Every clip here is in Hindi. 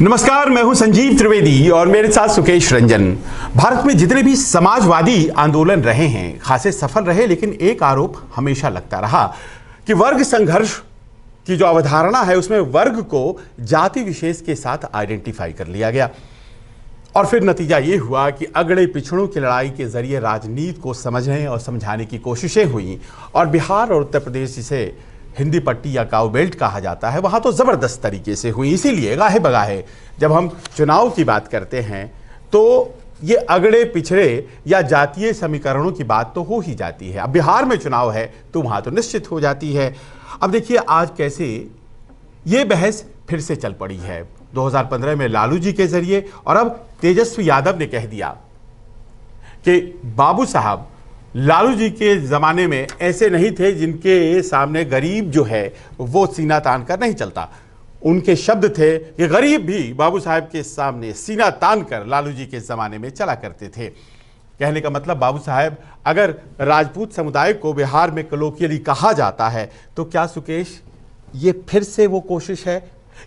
नमस्कार, मैं हूं संजीव त्रिवेदी और मेरे साथ सुकेश रंजन। भारत में जितने भी समाजवादी आंदोलन रहे हैं खासे सफल रहे, लेकिन एक आरोप हमेशा लगता रहा कि वर्ग संघर्ष की जो अवधारणा है उसमें वर्ग को जाति विशेष के साथ आइडेंटिफाई कर लिया गया और फिर नतीजा ये हुआ कि अगड़े पिछड़ों की लड़ाई के जरिए राजनीति को समझने और समझाने की कोशिशें हुई और बिहार और उत्तर प्रदेश जिसे हिंदी पट्टी या काउ बेल्ट कहा जाता है वहाँ तो ज़बरदस्त तरीके से हुई। इसीलिए गाहे बगाहे जब हम चुनाव की बात करते हैं तो ये अगड़े पिछड़े या जातीय समीकरणों की बात तो हो ही जाती है। अब बिहार में चुनाव है तो वहाँ तो निश्चित हो जाती है। अब देखिए आज कैसे ये बहस फिर से चल पड़ी है 2015 में लालू जी के जरिए, और अब तेजस्वी यादव ने कह दिया कि बाबू साहब लालू जी के ज़माने में ऐसे नहीं थे जिनके सामने गरीब जो है वो सीना तान कर नहीं चलता। उनके शब्द थे कि गरीब भी बाबू साहब के सामने सीना तान कर लालू जी के ज़माने में चला करते थे। कहने का मतलब बाबू साहब अगर राजपूत समुदाय को बिहार में कलोकियली कहा जाता है तो क्या सुकेश ये फिर से वो कोशिश है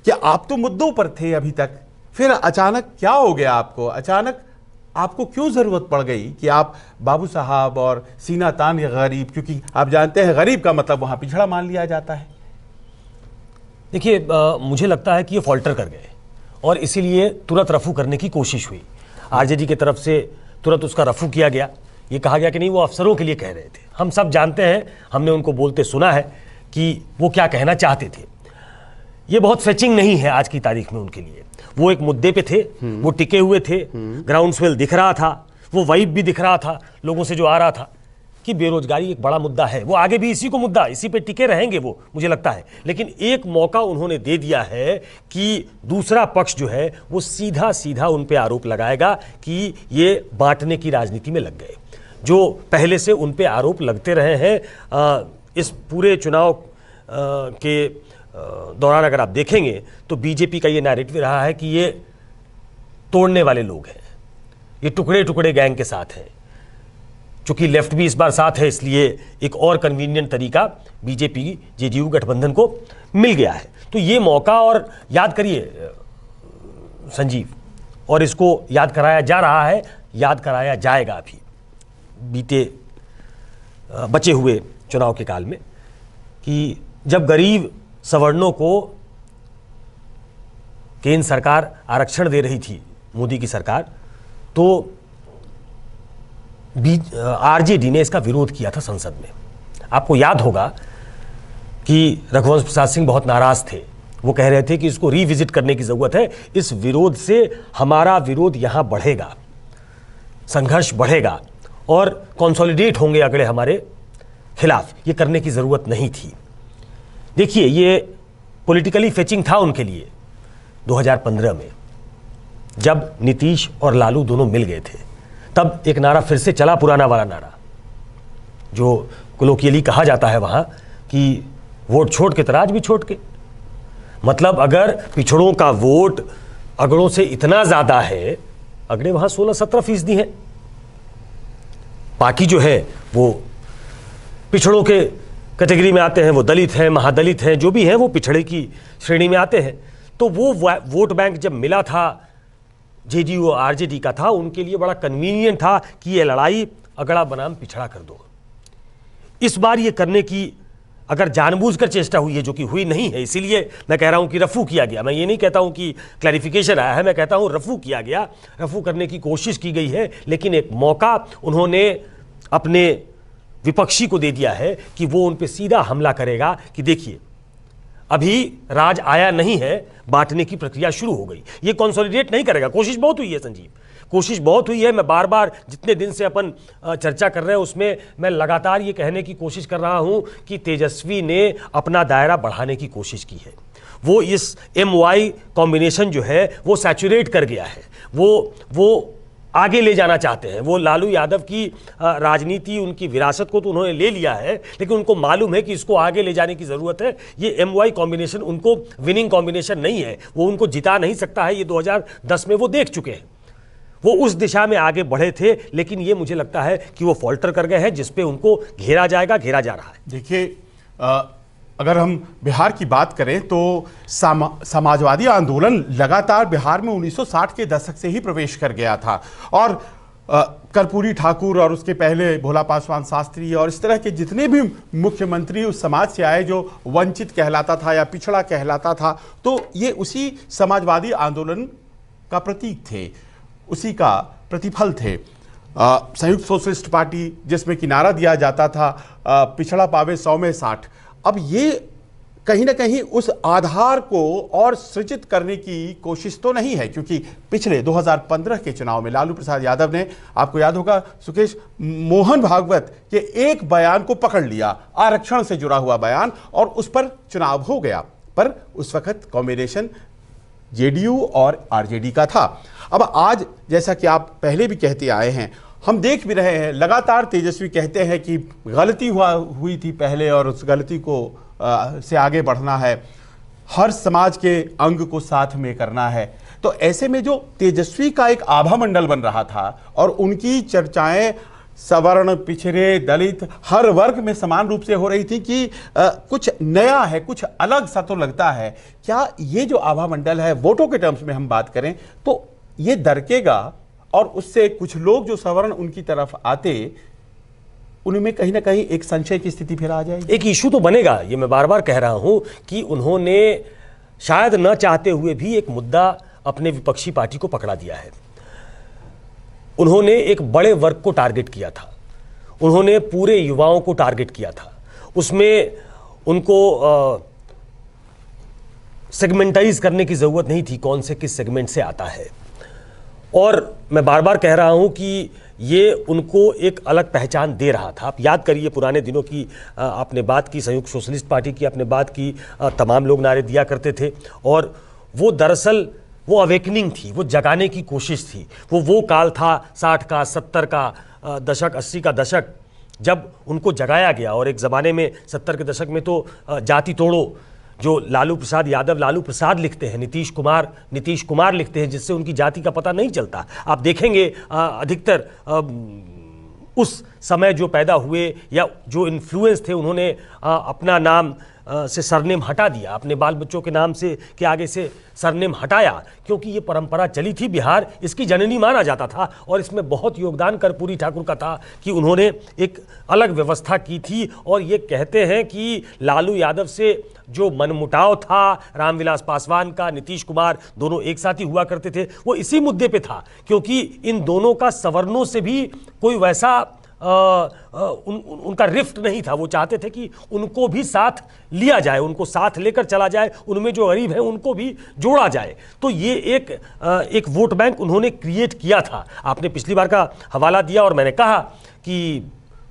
कि आप तो मुद्दों पर थे अभी तक, फिर अचानक क्या हो गया आपको? अचानक आपको क्यों ज़रूरत पड़ गई कि आप बाबू साहब और सीना तान या गरीब, क्योंकि आप जानते हैं गरीब का मतलब वहाँ पिछड़ा मान लिया जाता है। देखिए मुझे लगता है कि ये फॉल्टर कर गए और इसीलिए तुरंत रफू करने की कोशिश हुई। आरजेडी की तरफ से तुरंत उसका रफू किया गया। ये कहा गया कि नहीं, वो अफसरों के लिए कह रहे थे। हम सब जानते हैं, हमने उनको बोलते सुना है कि वो क्या कहना चाहते थे। ये बहुत फेचिंग नहीं है आज की तारीख में उनके लिए। वो एक मुद्दे पे थे, वो टिके हुए थे, ग्राउंड स्वेल दिख रहा था, वो वाइब भी दिख रहा था लोगों से जो आ रहा था कि बेरोजगारी एक बड़ा मुद्दा है। वो आगे भी इसी को मुद्दा, इसी पे टिके रहेंगे वो, मुझे लगता है। लेकिन एक मौका उन्होंने दे दिया है कि दूसरा पक्ष जो है वो सीधा सीधा उन पे आरोप लगाएगा कि ये बांटने की राजनीति में लग गए। जो पहले से उन पे आरोप लगते रहे हैं इस पूरे चुनाव के दौरान अगर आप देखेंगे तो बीजेपी का ये नैरेटिव रहा है कि ये तोड़ने वाले लोग हैं, ये टुकड़े टुकड़े गैंग के साथ हैं। चूंकि लेफ्ट भी इस बार साथ है इसलिए एक और कन्वीनियंट तरीका बीजेपी जेडीयू गठबंधन को मिल गया है। तो ये मौका, और याद करिए संजीव, और इसको याद कराया जा रहा है, याद कराया जाएगा अभी बीते बचे हुए चुनाव के काल में, कि जब गरीब सवर्णों को केंद्र सरकार आरक्षण दे रही थी, मोदी की सरकार, तो आरजेडी ने इसका विरोध किया था संसद में। आपको याद होगा कि रघुवंश प्रसाद सिंह बहुत नाराज थे। वो कह रहे थे कि इसको रिविजिट करने की जरूरत है, इस विरोध से हमारा विरोध यहां बढ़ेगा, संघर्ष बढ़ेगा और कंसोलिडेट होंगे अगले हमारे खिलाफ। ये करने की जरूरत नहीं थी। देखिए ये पॉलिटिकली फेचिंग था उनके लिए 2015 में, जब नीतीश और लालू दोनों मिल गए थे। तब एक नारा फिर से चला, पुराना वाला नारा जो कोलोकियली कहा जाता है वहाँ कि वोट छोड़ के तराज भी छोड़ के। मतलब अगर पिछड़ों का वोट अगड़ों से इतना ज़्यादा है, अगड़े वहाँ 16-17% हैं, बाकी जो है वो पिछड़ों के कैटेगरी में आते हैं, वो दलित हैं, महादलित हैं, जो भी हैं वो पिछड़े की श्रेणी में आते हैं। तो वो वोट बैंक जब मिला था जेडीयू और आरजेडी का था, उनके लिए बड़ा कन्वीनियंट था कि ये लड़ाई अगड़ा बनाम पिछड़ा कर दो। इस बार ये करने की अगर जानबूझकर चेष्टा हुई है, जो कि हुई नहीं है, इसीलिए मैं कह रहा हूं कि रफू किया गया। मैं ये नहीं कहता हूं कि क्लैरिफिकेशन आया है, मैं कहता हूं रफू किया गया, रफू करने की कोशिश की गई है। लेकिन एक मौका उन्होंने अपने विपक्षी को दे दिया है कि वो उन पे सीधा हमला करेगा कि देखिए अभी राज आया नहीं है, बांटने की प्रक्रिया शुरू हो गई। ये कंसोलिडेट नहीं करेगा। कोशिश बहुत हुई है संजीव, कोशिश बहुत हुई है। मैं बार बार जितने दिन से अपन चर्चा कर रहे हैं उसमें मैं लगातार ये कहने की कोशिश कर रहा हूं कि तेजस्वी ने अपना दायरा बढ़ाने की कोशिश की है। वो इस MY कॉम्बिनेशन जो है वो सैचुरेट कर गया है, वो आगे ले जाना चाहते हैं। वो लालू यादव की राजनीति, उनकी विरासत को तो उन्होंने ले लिया है, लेकिन उनको मालूम है कि इसको आगे ले जाने की ज़रूरत है। ये MY कॉम्बिनेशन उनको विनिंग कॉम्बिनेशन नहीं है, वो उनको जिता नहीं सकता है। ये 2010 में वो देख चुके हैं। वो उस दिशा में आगे बढ़े थे, लेकिन ये मुझे लगता है कि वो फॉल्टर कर गए हैं, जिस पे उनको घेरा जाएगा, घेरा जा रहा है। देखिए अगर हम बिहार की बात करें तो समाजवादी आंदोलन लगातार बिहार में 1960 के दशक से ही प्रवेश कर गया था और कर्पूरी ठाकुर और उसके पहले भोला पासवान शास्त्री और इस तरह के जितने भी मुख्यमंत्री उस समाज से आए जो वंचित कहलाता था या पिछड़ा कहलाता था, तो ये उसी समाजवादी आंदोलन का प्रतीक थे, उसी का प्रतिफल थे। संयुक्त सोशलिस्ट पार्टी जिसमें किनारा दिया जाता था पिछड़ा पावे 100 में 60, अब ये कहीं ना कहीं उस आधार को और सृजित करने की कोशिश तो नहीं है, क्योंकि पिछले 2015 के चुनाव में लालू प्रसाद यादव ने, आपको याद होगा सुकेश, मोहन भागवत के एक बयान को पकड़ लिया, आरक्षण से जुड़ा हुआ बयान, और उस पर चुनाव हो गया। पर उस वक्त कॉम्बिनेशन जेडीयू और आरजेडी का था। अब आज जैसा कि आप पहले भी कहते आए हैं, हम देख भी रहे हैं, लगातार तेजस्वी कहते हैं कि गलती हुई थी पहले और उस गलती को से आगे बढ़ना है, हर समाज के अंग को साथ में करना है। तो ऐसे में जो तेजस्वी का एक आभा मंडल बन रहा था और उनकी चर्चाएं सवर्ण, पिछड़े, दलित हर वर्ग में समान रूप से हो रही थी कि कुछ नया है, कुछ अलग सा तो लगता है। क्या ये जो आभा मंडल है, वोटों के टर्म्स में हम बात करें तो ये दरकेगा और उससे कुछ लोग जो सवर्ण उनकी तरफ आते, उनमें कहीं ना कहीं एक संशय की स्थिति फिर आ जाएगी? एक इशू तो बनेगा, ये मैं बार बार कह रहा हूं कि उन्होंने शायद न चाहते हुए भी एक मुद्दा अपने विपक्षी पार्टी को पकड़ा दिया है। उन्होंने एक बड़े वर्ग को टारगेट किया था, उन्होंने पूरे युवाओं को टारगेट किया था। उसमें उनको सेगमेंटाइज करने की जरूरत नहीं थी, कौन से किस सेगमेंट से आता है। और मैं बार बार कह रहा हूं कि ये उनको एक अलग पहचान दे रहा था। आप याद करिए पुराने दिनों की, आपने बात की संयुक्त सोशलिस्ट पार्टी की, आपने बात की, तमाम लोग नारे दिया करते थे और वो दरअसल वो अवेकनिंग थी, वो जगाने की कोशिश थी। वो काल था 60 का, 70 का दशक, 80 का दशक, जब उनको जगाया गया। और एक ज़माने में 70 के दशक में तो जाति तोड़ो जो लालू प्रसाद यादव लालू प्रसाद लिखते हैं, नीतीश कुमार लिखते हैं, जिससे उनकी जाति का पता नहीं चलता। आप देखेंगे अधिकतर उस समय जो पैदा हुए या जो इन्फ्लुएंस थे, उन्होंने अपना नाम से सरनेम हटा दिया, अपने बाल बच्चों के नाम से के आगे से सरनेम हटाया, क्योंकि ये परंपरा चली थी। बिहार इसकी जननी माना जाता था और इसमें बहुत योगदान कर्पूरी ठाकुर का था कि उन्होंने एक अलग व्यवस्था की थी। और ये कहते हैं कि लालू यादव से जो मनमुटाव था रामविलास पासवान का, नीतीश कुमार, दोनों एक साथ ही हुआ करते थे, वो इसी मुद्दे पे था, क्योंकि इन दोनों का सवर्णों से भी कोई वैसा उनका रिफ्ट नहीं था। वो चाहते थे कि उनको भी साथ लिया जाए, उनको साथ लेकर चला जाए, उनमें जो गरीब हैं उनको भी जोड़ा जाए। तो ये एक वोट बैंक उन्होंने क्रिएट किया था। आपने पिछली बार का हवाला दिया और मैंने कहा कि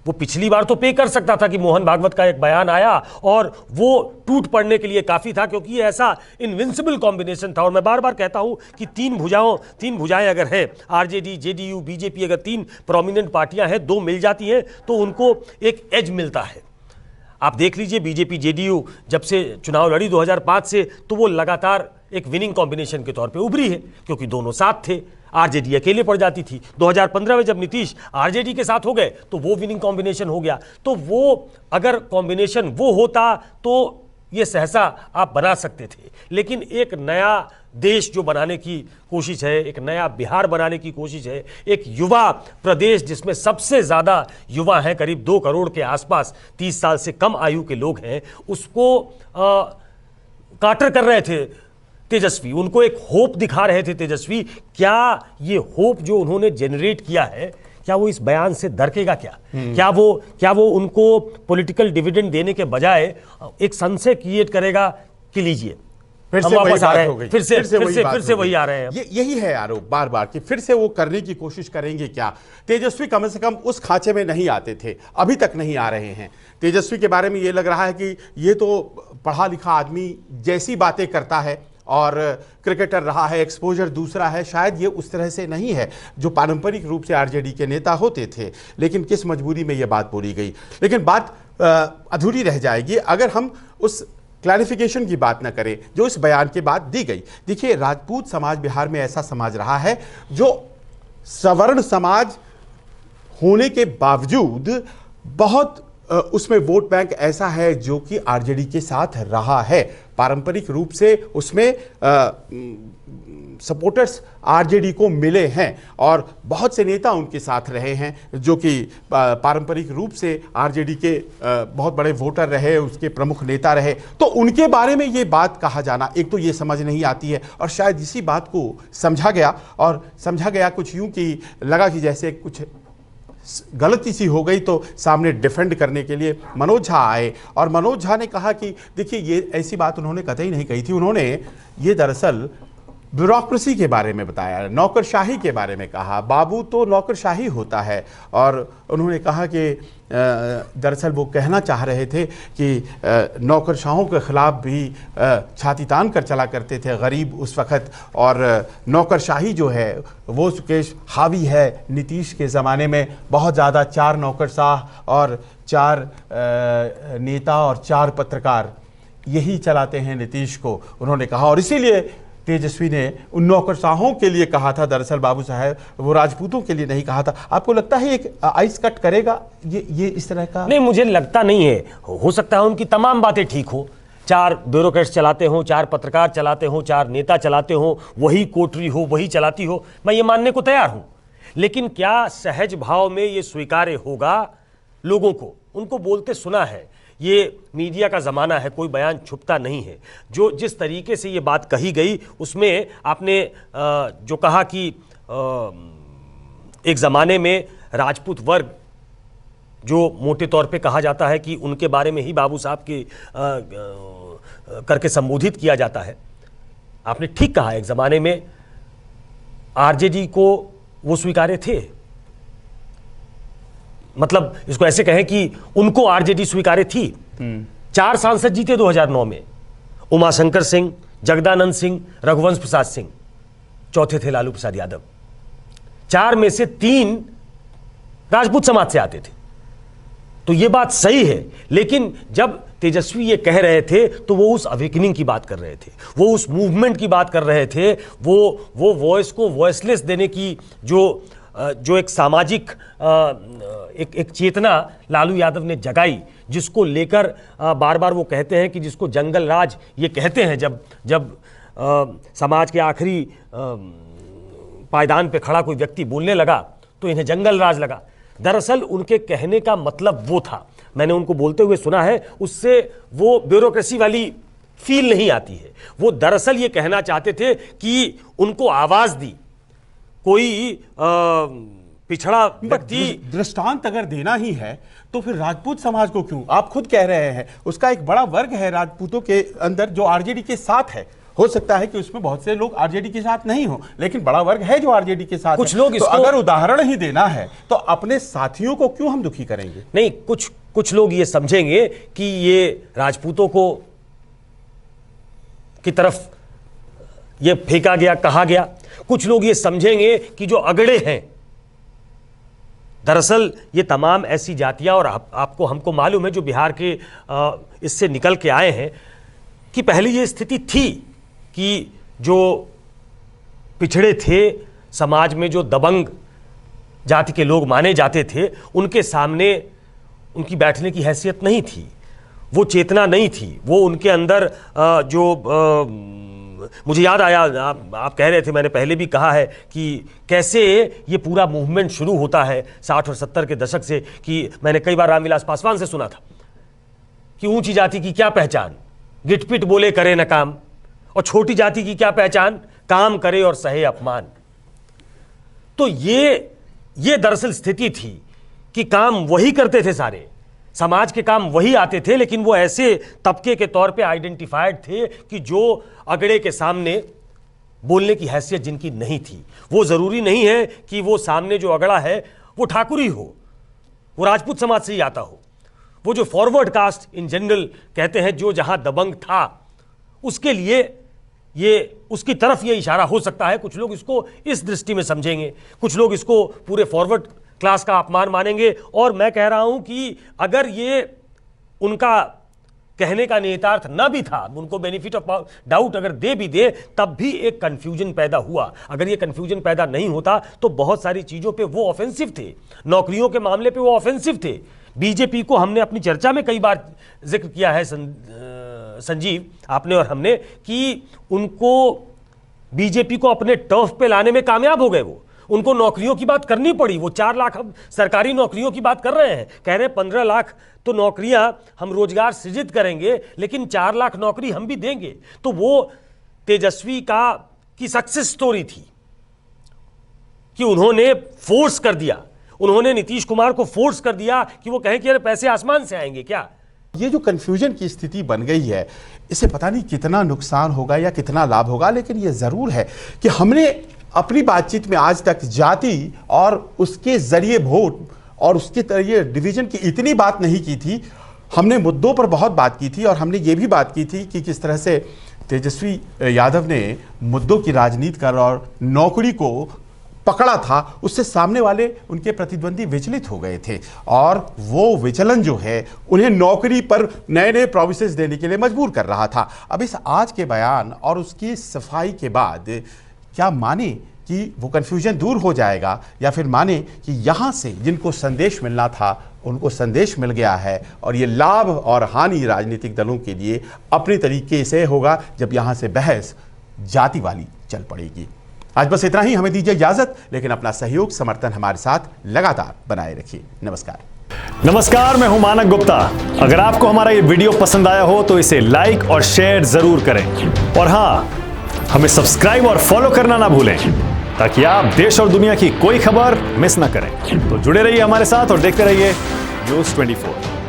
वो पिछली बार तो पे कर सकता था कि मोहन भागवत का एक बयान आया और वो टूट पड़ने के लिए काफ़ी था, क्योंकि ये ऐसा इनविंसिबल कॉम्बिनेशन था। और मैं बार बार कहता हूं कि तीन भुजाएं अगर हैं, आरजेडी, जेडीयू, बीजेपी, अगर तीन प्रोमिनेंट पार्टियां हैं, दो मिल जाती हैं तो उनको एक एज मिलता है। आप देख लीजिए बीजेपी जेडीयू जब से चुनाव लड़ी 2005 से, तो वो लगातार एक विनिंग कॉम्बिनेशन के तौर पे उभरी है, क्योंकि दोनों साथ थे। आरजेडी अकेले पड़ जाती थी। 2015 में जब नीतीश आरजेडी के साथ हो गए तो वो विनिंग कॉम्बिनेशन हो गया। तो वो अगर कॉम्बिनेशन वो होता तो ये सहसा आप बना सकते थे। लेकिन एक नया देश जो बनाने की कोशिश है, एक नया बिहार बनाने की कोशिश है, एक युवा प्रदेश जिसमें सबसे ज़्यादा युवा हैं, करीब 2 करोड़ के आसपास 30 साल से कम आयु के लोग हैं, उसको काटर कर रहे थे तेजस्वी, उनको एक होप दिखा रहे थे तेजस्वी। क्या ये होप जो उन्होंने जनरेट किया है, क्या वो इस बयान से दरकेगा? क्या वो उनको पॉलिटिकल डिविडेंड देने के बजाय एक संशय क्रिएट करेगा कि लीजिए फिर से वापस आ रहे हैं, फिर से वही आ रहे हैं। यही है आरोप बार बार कि फिर से वो करने की कोशिश करेंगे। क्या तेजस्वी कम से कम उस खांचे में नहीं आते थे, अभी तक नहीं आ रहे हैं। तेजस्वी के बारे में ये लग रहा है कि ये तो पढ़ा लिखा आदमी जैसी बातें करता है और क्रिकेटर रहा है, एक्सपोजर दूसरा है, शायद ये उस तरह से नहीं है जो पारंपरिक रूप से आरजेडी के नेता होते थे। लेकिन किस मजबूरी में ये बात बोली गई। लेकिन बात अधूरी रह जाएगी अगर हम उस क्लैरिफिकेशन की बात न करें जो इस बयान के बाद दी गई। देखिए, राजपूत समाज बिहार में ऐसा समाज रहा है जो सवर्ण समाज होने के बावजूद बहुत उसमें वोट बैंक ऐसा है जो कि आरजेडी के साथ रहा है। पारंपरिक रूप से उसमें सपोर्टर्स आरजेडी को मिले हैं और बहुत से नेता उनके साथ रहे हैं जो कि पारंपरिक रूप से आरजेडी के बहुत बड़े वोटर रहे, उसके प्रमुख नेता रहे। तो उनके बारे में ये बात कहा जाना, एक तो ये समझ नहीं आती है और शायद इसी बात को समझा गया, और समझा गया कुछ यूं कि लगा कि जैसे कुछ गलती सी हो गई तो सामने डिफेंड करने के लिए मनोज झा आए। और मनोज झा ने कहा कि देखिए, ये ऐसी बात उन्होंने कतई नहीं कही थी। उन्होंने ये दरअसल ब्यूरोक्रेसी के बारे में बताया, नौकरशाही के बारे में कहा। बाबू तो नौकरशाही होता है। और उन्होंने कहा कि दरअसल वो कहना चाह रहे थे कि नौकरशाहों के खिलाफ भी छाती तान कर चला करते थे गरीब उस वक़्त। और नौकरशाही जो है वो सुकेश हावी है नीतीश के ज़माने में बहुत ज़्यादा। 4 नौकरशाह और 4 नेता और 4 पत्रकार यही चलाते हैं नीतीश को, उन्होंने कहा। और इसीलिए तेजस्वी ने उन नौकरशाहों के लिए कहा था, दरअसल बाबू साहब वो राजपूतों के लिए नहीं कहा था। आपको लगता है एक आइस कट करेगा ये इस तरह का? नहीं, मुझे लगता नहीं है। हो सकता है उनकी तमाम बातें ठीक हो, 4 ब्यूरोक्रेट्स चलाते हो, 4 पत्रकार चलाते हो, 4 नेता चलाते हो, वही कोटरी हो, वही चलाती हो, मैं ये मानने को तैयार हूं। लेकिन क्या सहज भाव में ये स्वीकार्य होगा लोगों को? उनको बोलते सुना है। ये मीडिया का ज़माना है, कोई बयान छुपता नहीं है। जो जिस तरीके से ये बात कही गई उसमें आपने जो कहा कि एक ज़माने में राजपूत वर्ग जो मोटे तौर पे कहा जाता है कि उनके बारे में ही बाबू साहब की करके संबोधित किया जाता है। आपने ठीक कहा, एक ज़माने में आरजेडी को वो स्वीकार्य थे। मतलब इसको ऐसे कहें कि उनको आरजेडी स्वीकार्य थी। 4 सांसद जीते 2009 में, उमाशंकर सिंह, जगदानंद सिंह, रघुवंश प्रसाद सिंह, चौथे थे लालू प्रसाद यादव। 4 में से 3 राजपूत समाज से आते थे। तो ये बात सही है। लेकिन जब तेजस्वी ये कह रहे थे तो वो उस अवेकनिंग की बात कर रहे थे, वो उस मूवमेंट की बात कर रहे थे, वो वॉइस को वॉइसलेस देने की जो एक सामाजिक एक चेतना लालू यादव ने जगाई, जिसको लेकर बार बार वो कहते हैं कि जिसको जंगल राज ये कहते हैं। जब समाज के आखिरी पायदान पे खड़ा कोई व्यक्ति बोलने लगा तो इन्हें जंगल राज लगा। दरअसल उनके कहने का मतलब वो था, मैंने उनको बोलते हुए सुना है, उससे वो ब्यूरोक्रेसी वाली फील नहीं आती है। वो दरअसल ये कहना चाहते थे कि उनको आवाज दी कोई पिछड़ा व्यक्ति। दृष्टांत अगर देना ही है तो फिर राजपूत समाज को क्यों? आप खुद कह रहे हैं उसका एक बड़ा वर्ग है राजपूतों के अंदर जो आरजेडी के साथ है। हो सकता है कि उसमें बहुत से लोग आरजेडी के साथ नहीं हो, लेकिन बड़ा वर्ग है जो आरजेडी के साथ कुछ है। लोग तो अगर उदाहरण ही देना है तो अपने साथियों को क्यों हम दुखी करेंगे? नहीं, कुछ लोग ये समझेंगे कि ये राजपूतों को की तरफ ये फेंका गया, कहा गया। कुछ लोग ये समझेंगे कि जो अगड़े हैं, दरअसल ये तमाम ऐसी जातियां, और आपको हमको मालूम है जो बिहार के इससे निकल के आए हैं, कि पहले ये स्थिति थी कि जो पिछड़े थे समाज में, जो दबंग जाति के लोग माने जाते थे, उनके सामने उनकी बैठने की हैसियत नहीं थी, वो चेतना नहीं थी, वो उनके अंदर मुझे याद आया, आप कह रहे थे, मैंने पहले भी कहा है कि कैसे ये पूरा मूवमेंट शुरू होता है 60 और 70 के दशक से। कि मैंने कई बार रामविलास पासवान से सुना था कि ऊंची जाति की क्या पहचान, गिटपिट बोले करे न काम, और छोटी जाति की क्या पहचान, काम करे और सहे अपमान। तो ये दरअसल स्थिति थी कि काम वही करते थे, सारे समाज के काम वही आते थे, लेकिन वो ऐसे तबके के तौर पे आइडेंटिफाइड थे कि जो अगड़े के सामने बोलने की हैसियत जिनकी नहीं थी। वो जरूरी नहीं है कि वो सामने जो अगड़ा है वो ठाकुरी हो, वो राजपूत समाज से ही आता हो। वो जो फॉरवर्ड कास्ट इन जनरल कहते हैं, जो जहां दबंग था, उसके लिए ये उसकी तरफ ये इशारा हो सकता है। कुछ लोग इसको इस दृष्टि में समझेंगे, कुछ लोग इसको पूरे फॉरवर्ड क्लास का अपमान मानेंगे। और मैं कह रहा हूं कि अगर ये उनका कहने का निहितार्थ न भी था, उनको बेनिफिट ऑफ डाउट अगर दे भी दे, तब भी एक कंफ्यूजन पैदा हुआ। अगर ये कंफ्यूजन पैदा नहीं होता तो बहुत सारी चीजों पे वो ऑफेंसिव थे, नौकरियों के मामले पे वो ऑफेंसिव थे, बीजेपी को हमने अपनी चर्चा में कई बार जिक्र किया है संजीव, आपने और हमने, कि उनको बीजेपी को अपने टर्फ पे लाने में कामयाब हो गए। वो उनको नौकरियों की बात करनी पड़ी। वो 4 लाख हम सरकारी नौकरियों की बात कर रहे हैं, कह रहे हैं 15 लाख तो नौकरियां हम रोजगार सृजित करेंगे, लेकिन 4 लाख नौकरी हम भी देंगे। तो वो तेजस्वी की सक्सेस स्टोरी थी कि उन्होंने फोर्स कर दिया, उन्होंने नीतीश कुमार को फोर्स कर दिया कि वो कहें कि अरे पैसे आसमान से आएंगे क्या। ये जो कंफ्यूजन की स्थिति बन गई है, इससे पता नहीं कितना नुकसान होगा या कितना लाभ होगा, लेकिन ये जरूर है कि हमने अपनी बातचीत में आज तक जाति और उसके जरिए वोट और उसके जरिए डिवीजन की इतनी बात नहीं की थी। हमने मुद्दों पर बहुत बात की थी और हमने ये भी बात की थी कि किस तरह से तेजस्वी यादव ने मुद्दों की राजनीति कर और नौकरी को पकड़ा था, उससे सामने वाले उनके प्रतिद्वंदी विचलित हो गए थे और वो विचलन जो है उन्हें नौकरी पर नए नए प्रोमिसेस देने के लिए मजबूर कर रहा था। अब इस आज के बयान और उसकी सफाई के बाद क्या माने कि वो कन्फ्यूजन दूर हो जाएगा, या फिर माने कि यहाँ से जिनको संदेश मिलना था उनको संदेश मिल गया है और ये लाभ और हानि राजनीतिक दलों के लिए अपने तरीके से होगा जब यहाँ से बहस जाति वाली चल पड़ेगी। आज बस इतना ही, हमें दीजिए इजाजत, लेकिन अपना सहयोग समर्थन हमारे साथ लगातार बनाए रखिए। नमस्कार, मैं हूं मानक गुप्ता। अगर आपको हमारा ये वीडियो पसंद आया हो तो इसे लाइक और शेयर जरूर करें, और हां, हमें सब्सक्राइब और फॉलो करना ना भूलें ताकि आप देश और दुनिया की कोई खबर मिस ना करें। तो जुड़े रहिए हमारे साथ और देखते रहिए न्यूज़ 24।